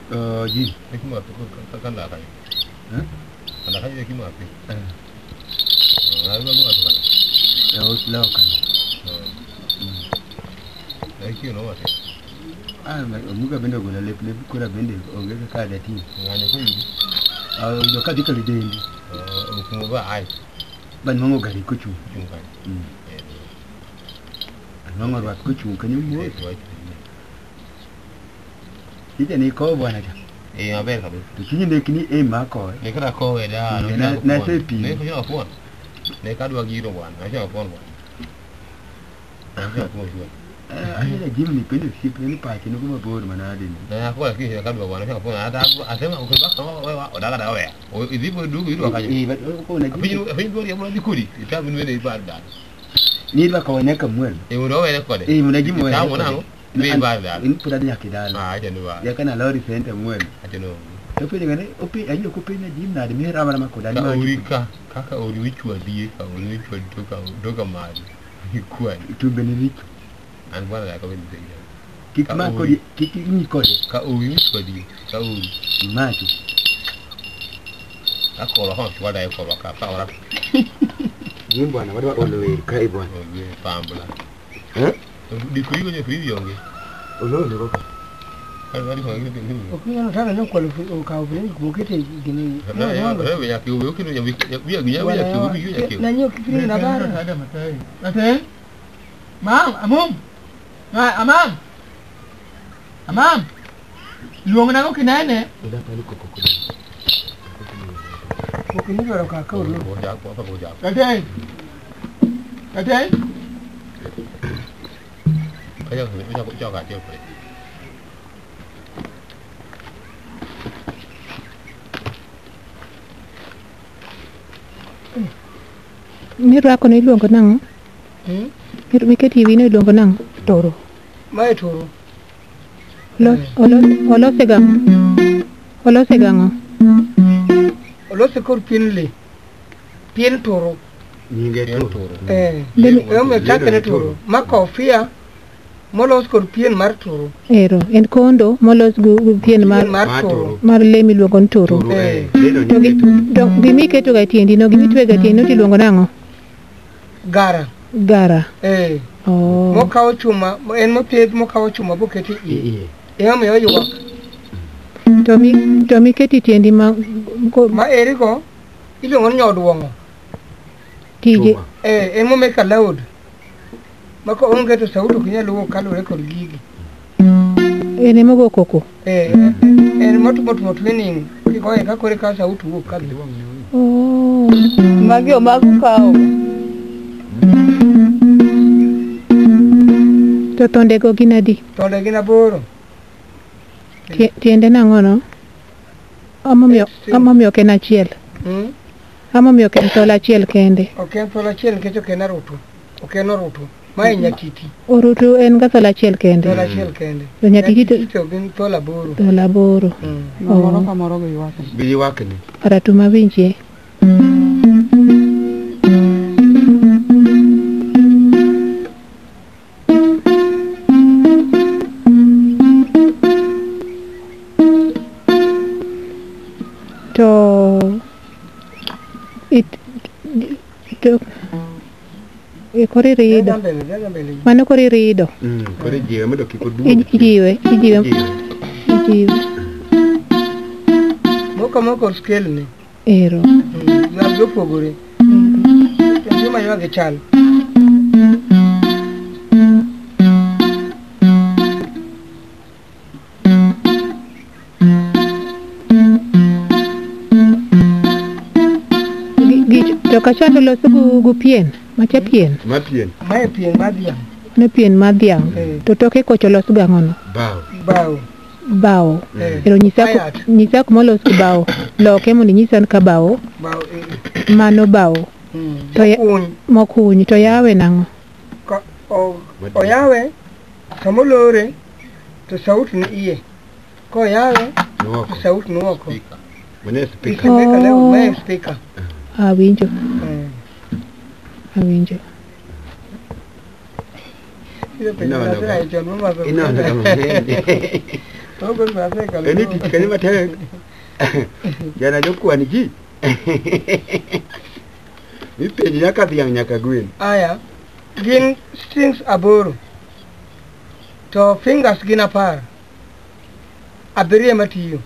Jin. Hekima kan la kai. Ana kai hekima pe. Ai ba ma kan. Ya usla kan. Ai ki no mate. Muga bende gola lep kura bende onge ka da ti. Ngane ko yi. Do ka dikali dendi. Ko ba ai. Ban mango gari kuchu. Kai. Mango rat kuchu kan yi mo. Ite ni ko bwana ta. Aber ka be. To kinyi ne kini ma ko. Ne kra ko we da na sepi. Ne ko yo fon. Ne ka do giro bwana. Na yo fon bwana. Na yo fon jo. Ai da jimi pende si pende pa kinu kuma bor mana din. Na ko ki ka do bwana yo fon ada asema ko ba ko da da we. O izi bo du ko ka. Ba ko na Afi do ya bwana dikuri. Ita bin we ne ba da. Ni ba ko ne ka muel. Mo do we ne ko de. Mo na jimi we. Ta mo na ngo. Be ba da. In pura da kidala. Aja no ba. Ya kana lori sente muel. Aja no. Tapi dengan opi ayo ko pena jim na de mi rama ma ko da Ka urika, kaka uri wichwa die, ka uri wichwa doka mali. Kwa tu benedict. An bwana ya ka ben de. Kikma ko kiki ni ko Ka uri wichwa die, ka uri. Macho. Ako ro ha chwa da ko ka pa ora. Jim bwana wadu olo kai bwana. Ye pambula. Di kuri ko ni free yonge. Olo ni ko. Ari ko ngi ni. Okuyana sana no kwa ka ubini kumukete gini. Na ya ki uwe kinu ya bi ya ki ya ki. Na nyo kipiri na bara. Ada matai. Mate. Mam, amum. Amam. Amam. Luong na ko kinane. Udah pali ko. Ko kini ro ka ka ro. Ko ja ko pa ko ja. Kate. Kaya ko ja ka tie ko. Miru ako na iluongo nang. Miru mike TV na iluongo nang. Toro. Mai toro. Olose gango. Olose kor pinle. Pin toro. Ninge toro. Yo me takene toro. Ma kofia. Molos kor pien mar toro. Ero, en kondo molos gu pien mar toro. Mar le mi luongo toro. To gimi keto ga tiendi no gimi twe ga tiendi no ti luongo nango. Gara. Oh. Mo kawo chuma, en mo ped mo kawo chuma bo keti i. Yo me yo wak. To mi keti tiendi ma eri ko iluongo nyod wongo. Tije. En mo make loud. Mako onge to sautu kinyalo kalore kod gigi. Ene mogo koko. En moto meaning ko ka kore ka sautu wo kali. Oh. Magio magu kao. To tonde go ginadi. Tonde gina boro. Tiende nango no. Amomio ken achiel. Amomio ken tola achiel kende. Oken tola achiel kecho ken arutu. Oken orutu. Mai nyatiti. Orutu en ga tola achiel kende. Tola achiel kende. To nyatiti to gin tola boro. Tola boro. Moro ka moro go ywake. Bi ywake ni. Aratu mawinje. Kori rido. Mano kori rido. Kori jiwe mado kiko duo. Ijiwe. Moko scale ni. Ero. Yo pogore. Juma yo ge chal. To kachando loso gu pien, macha pien. Ma pien. Mae pien madhiang. Ne pien madhiang. To toke kocho loso gangono. Bao. Pero nyisa kuma loso bao. Loke mo nyisa ka bao. Mano bao. To mokuny to yawe nango. O yawe samolore to sauti ni iye. Ko yawe sauti ni wako. Mane speaker. Meka leo mae speaker. Awinjo. Ini tikani matek. Jana joku aniki. Ipeji nyaka gwen. Aya. Gin strings aboro. To fingers gina par. Abiria matiyo.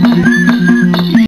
Come